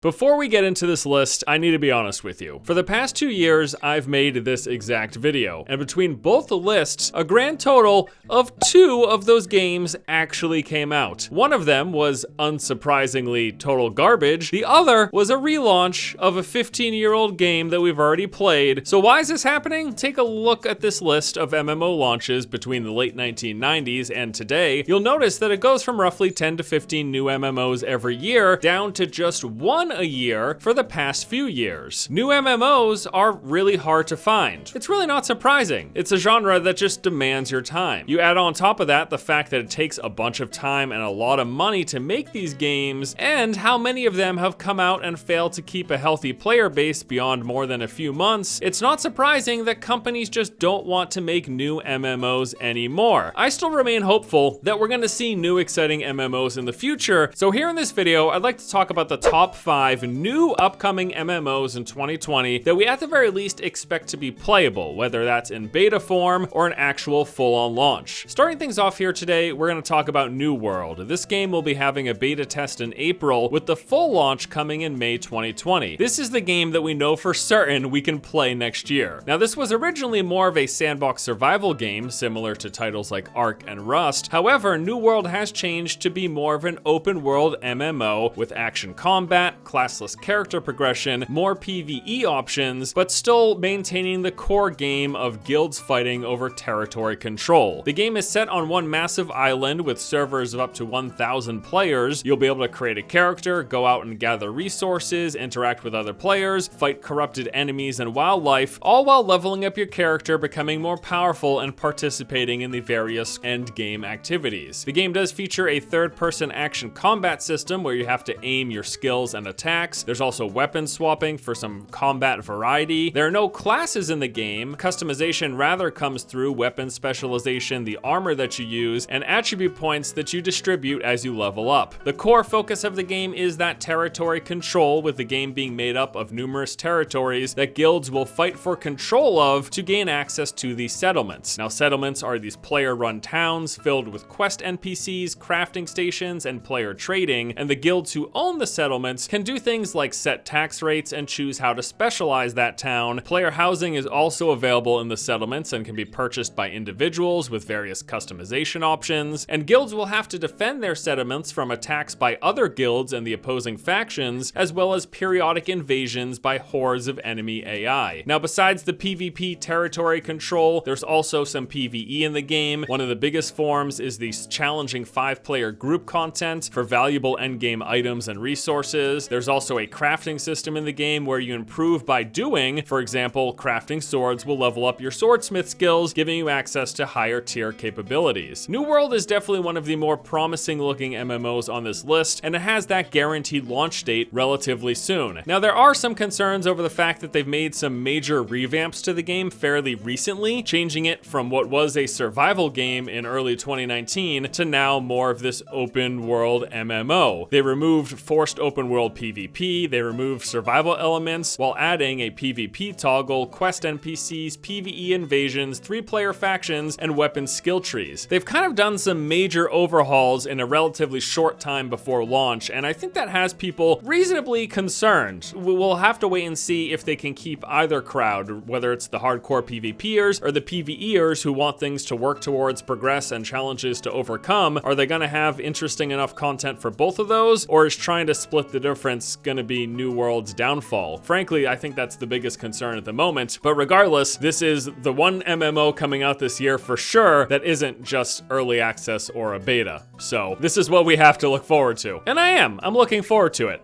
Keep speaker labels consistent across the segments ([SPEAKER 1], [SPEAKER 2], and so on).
[SPEAKER 1] Before we get into this list, I need to be honest with you. For the past 2 years, I've made this exact video, and between both the lists, a grand total of 2 of those games actually came out. One of them was, unsurprisingly, total garbage. The other was a relaunch of a 15-year-old game that we've already played. So why is this happening? Take a look at this list of MMO launches between the late 1990s and today. You'll notice that it goes from roughly 10 to 15 new MMOs every year, down to just 1 a year for the past few years. New MMOs are really hard to find. It's really not surprising. It's a genre that just demands your time. You add on top of that the fact that it takes a bunch of time and a lot of money to make these games, and how many of them have come out and failed to keep a healthy player base beyond more than a few months. It's not surprising that companies just don't want to make new MMOs anymore. I still remain hopeful that we're going to see new exciting MMOs in the future, so here in this video I'd like to talk about the top 5 new upcoming MMOs in 2020 that we at the very least expect to be playable, whether that's in beta form or an actual full-on launch. Starting things off here today, we're going to talk about New World. This game will be having a beta test in April, with the full launch coming in May 2020. This is the game that we know for certain we can play next year. Now, this was originally more of a sandbox survival game, similar to titles like Ark and Rust. However, New World has changed to be more of an open world MMO with action combat, classless character progression, more PvE options, but still maintaining the core game of guilds fighting over territory control. The game is set on one massive island with servers of up to 1,000 players. You'll be able to create a character, go out and gather resources, interact with other players, fight corrupted enemies and wildlife, all while leveling up your character, becoming more powerful, and participating in the various endgame activities. The game does feature a third-person action combat system where you have to aim your skills and attacks. There's also weapon swapping for some combat variety. There are no classes in the game. Customization rather comes through weapon specialization, the armor that you use, and attribute points that you distribute as you level up. The core focus of the game is that territory control, with the game being made up of numerous territories that guilds will fight for control of to gain access to these settlements. Now, settlements are these player-run towns filled with quest NPCs, crafting stations, and player trading, and the guilds who own the settlements can do things like set tax rates and choose how to specialize that town. Player housing is also available in the settlements and can be purchased by individuals with various customization options, and guilds will have to defend their settlements from attacks by other guilds and the opposing factions, as well as periodic invasions by hordes of enemy AI. Now, besides the PvP territory control, there's also some PvE in the game. One of the biggest forms is the challenging 5-player group content for valuable endgame items and resources. There's also a crafting system in the game where you improve by doing. For example, crafting swords will level up your swordsmith skills, giving you access to higher tier capabilities. New World is definitely one of the more promising looking MMOs on this list, and it has that guaranteed launch date relatively soon. Now, there are some concerns over the fact that they've made some major revamps to the game fairly recently, changing it from what was a survival game in early 2019 to now more of this open world MMO. They removed forced open world PvP, they removed survival elements while adding a PvP toggle, quest NPCs, PvE invasions, 3-player factions, and weapon skill trees. They've kind of done some major overhauls in a relatively short time before launch, and I think that has people reasonably concerned. We'll have to wait and see if they can keep either crowd, whether it's the hardcore PvPers or the PvEers who want things to work towards, progress, and challenges to overcome. Are they going to have interesting enough content for both of those, or is trying to split the difference going to be New World's downfall? Frankly, I think that's the biggest concern at the moment, but regardless, this is the one MMO coming out this year for sure that isn't just early access or a beta. So this is what we have to look forward to. And I'm looking forward to it.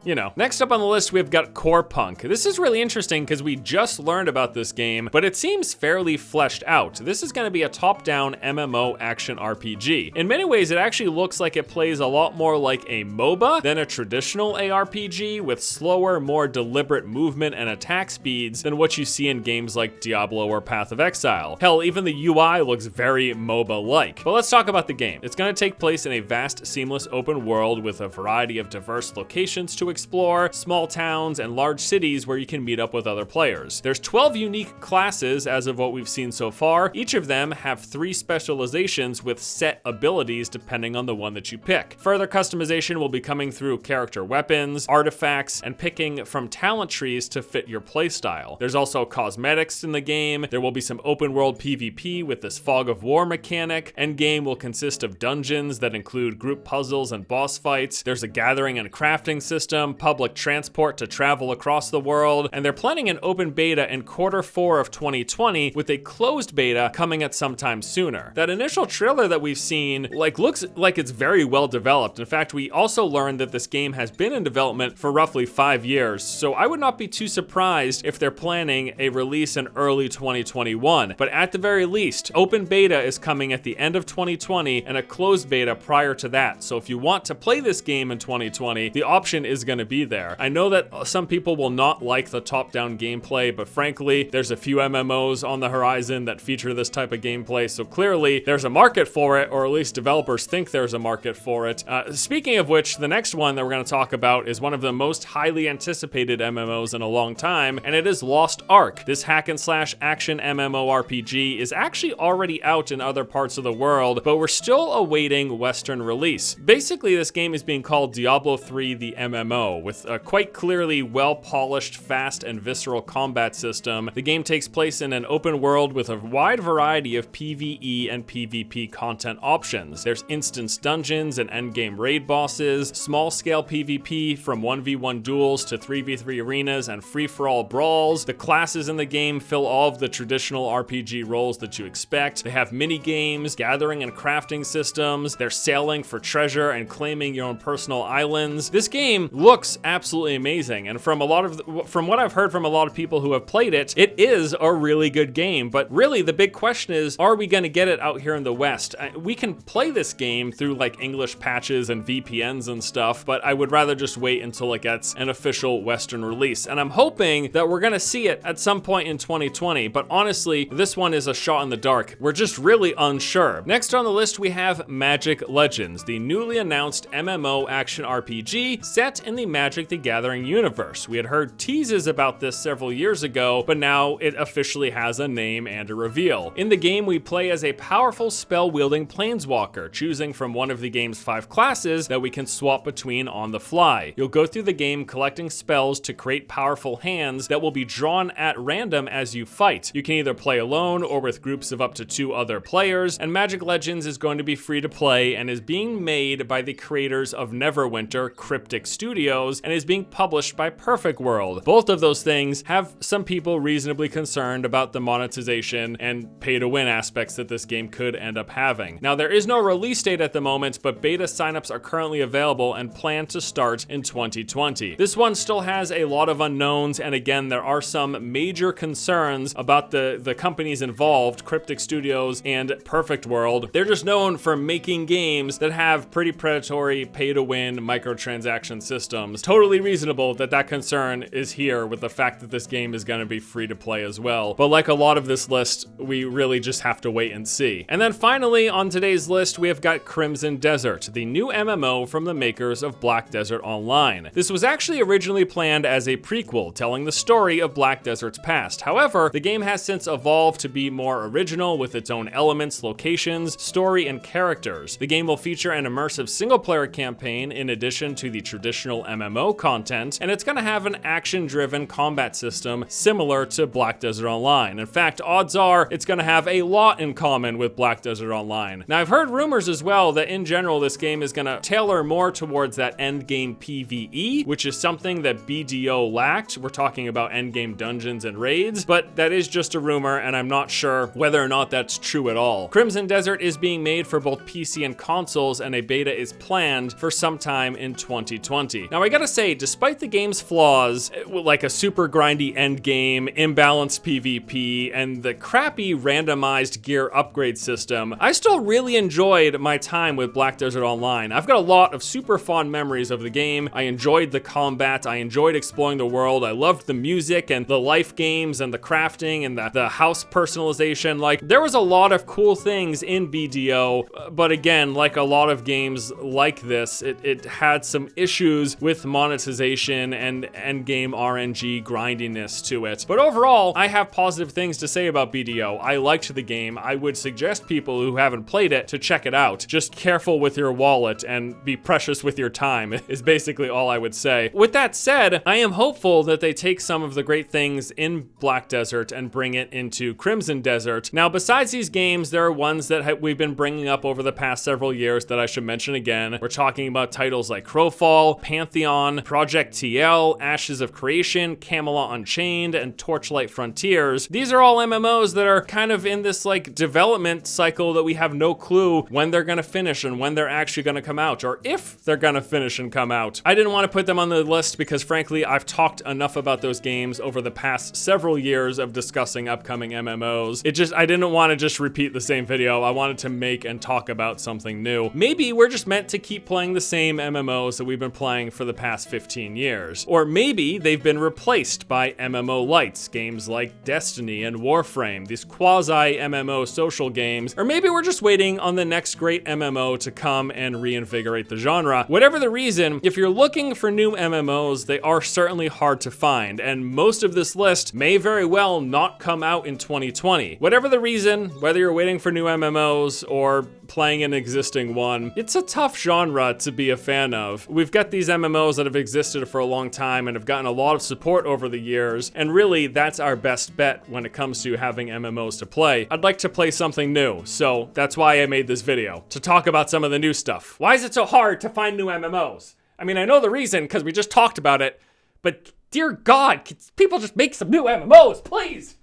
[SPEAKER 1] You know. Next up on the list, we've got Corepunk. This is really interesting because we just learned about this game, but it seems fairly fleshed out. This is going to be a top-down MMO action RPG. In many ways, it actually looks like it plays a lot more like a MOBA than a traditional ARPG, with slower, more deliberate movement and attack speeds than what you see in games like Diablo or Path of Exile. Hell, even the UI looks very MOBA-like. But let's talk about the game. It's going to take place in a vast, seamless open world with a variety of diverse locations to explore, small towns, and large cities where you can meet up with other players. There's 12 unique classes as of what we've seen so far. Each of them have 3 specializations with set abilities depending on the one that you pick. Further customization will be coming through character weapons, artifacts, and picking from talent trees to fit your playstyle. There's also cosmetics in the game. There will be some open world PvP with this fog of war mechanic. Endgame will consist of dungeons that include group puzzles and boss fights. There's a gathering and crafting system, public transport to travel across the world, and they're planning an open beta in Q4 of 2020 with a closed beta coming at some time sooner. That initial trailer that we've seen looks like it's very well developed. In fact, we also learned that this game has been in development for roughly 5 years, so I would not be too surprised if they're planning a release in early 2021. But at the very least, open beta is coming at the end of 2020 and a closed beta prior to that. So if you want to play this game in 2020, the option is going to be there. I know that some people will not like the top-down gameplay, but frankly, there's a few MMOs on the horizon that feature this type of gameplay, so clearly there's a market for it, or at least developers think there's a market for it. Speaking of which, the next one that we're going to talk about is one of the most highly anticipated MMOs in a long time, and it is Lost Ark. This hack-and-slash action MMORPG is actually already out in other parts of the world, but we're still awaiting Western release. Basically, this game is being called Diablo III the MMO, with a quite clearly well-polished, fast, and visceral combat system. The game takes place in an open world with a wide variety of PvE and PvP content options. There's instance dungeons and endgame raid bosses, small-scale PvP from 1v1 duels to 3v3 arenas and free-for-all brawls. The classes in the game fill all of the traditional RPG roles that you expect. They have mini-games, gathering and crafting systems. They're sailing for treasure and claiming your own personal islands. This game looks absolutely amazing, and from what I've heard from a lot of people who have played it, it is a really good game. But really, the big question is, are we going to get it out here in the West? We can play this game through like English patches and VPNs and stuff, but I would rather just wait until it gets an official Western release. And I'm hoping that we're going to see it at some point in 2020, but honestly, this one is a shot in the dark. We're just really unsure. Next on the list, we have Magic Legends, the newly announced MMO action RPG set in the Magic the Gathering universe. We had heard teases about this several years ago, but now it officially has a name and a reveal. In the game, we play as a powerful spell-wielding planeswalker, choosing from one of the game's 5 classes that we can swap between on the fly. You'll go through the game collecting spells to create powerful hands that will be drawn at random as you fight. You can either play alone or with groups of up to 2 other players, and Magic Legends is going to be free to play and is being made by the creators of Neverwinter, Cryptic Studios, and is being published by Perfect World. Both of those things have some people reasonably concerned about the monetization and pay-to-win aspects that this game could end up having. Now, there is no release date at the moment, but beta signups are currently available and plan to start in 2020. This one still has a lot of unknowns, and again, there are some major concerns about the companies involved, Cryptic Studios and Perfect World. They're just known for making games that have pretty predatory pay-to-win microtransaction systems. Totally reasonable that concern is here with the fact that this game is going to be free to play as well. But like a lot of this list, we really just have to wait and see. And then finally on today's list, we have got Crimson Desert, the new MMO from the makers of Black Desert Online. This was actually originally planned as a prequel, telling the story of Black Desert's past. However, the game has since evolved to be more original with its own elements, locations, story, and characters. The game will feature an immersive single-player campaign in addition to the traditional MMO content, and it's going to have an action-driven combat system similar to Black Desert Online. In fact, odds are it's going to have a lot in common with Black Desert Online. Now, I've heard rumors as well that in general this game is going to tailor more towards that endgame PvE, which is something that BDO lacked. We're talking about endgame dungeons and raids, but that is just a rumor, and I'm not sure whether or not that's true at all. Crimson Desert is being made for both PC and consoles, and a beta is planned for sometime in 2020. Now, I gotta say, despite the game's flaws, like a super grindy endgame, imbalanced PvP, and the crappy randomized gear upgrade system, I still really enjoyed my time with Black Desert Online. I've got a lot of super fond memories of the game. I enjoyed the combat, I enjoyed exploring the world, I loved the music and the life games and the crafting and the house personalization. Like, there was a lot of cool things in BDO, but again, like a lot of games like this, it had some issues comes with monetization and endgame RNG grindiness to it. But overall, I have positive things to say about BDO. I liked the game. I would suggest people who haven't played it to check it out. Just careful with your wallet and be precious with your time is basically all I would say. With that said, I am hopeful that they take some of the great things in Black Desert and bring it into Crimson Desert. Now, besides these games, there are ones that we've been bringing up over the past several years that I should mention again. We're talking about titles like Crowfall, Pantheon, Project TL, Ashes of Creation, Camelot Unchained, and Torchlight Frontiers. These are all MMOs that are kind of in this like development cycle that we have no clue when they're gonna finish and when they're actually gonna come out, or if they're gonna finish and come out. I didn't want to put them on the list because frankly, I've talked enough about those games over the past several years of discussing upcoming MMOs. I didn't want to just repeat the same video. I wanted to make and talk about something new. Maybe we're just meant to keep playing the same MMOs that we've been playing for the past 15 years. Or maybe they've been replaced by MMO lights, games like Destiny and Warframe, these quasi-MMO social games. Or maybe we're just waiting on the next great MMO to come and reinvigorate the genre. Whatever the reason, if you're looking for new MMOs, they are certainly hard to find, and most of this list may very well not come out in 2020. Whatever the reason, whether you're waiting for new MMOs or playing an existing one, it's a tough genre to be a fan of. We've got these MMOs that have existed for a long time and have gotten a lot of support over the years, and really that's our best bet when it comes to having MMOs to play. I'd like to play something new, so that's why I made this video, to talk about some of the new stuff. Why is it so hard to find new MMOs? I mean, I know the reason because we just talked about it, but dear God, can people just make some new MMOs, please?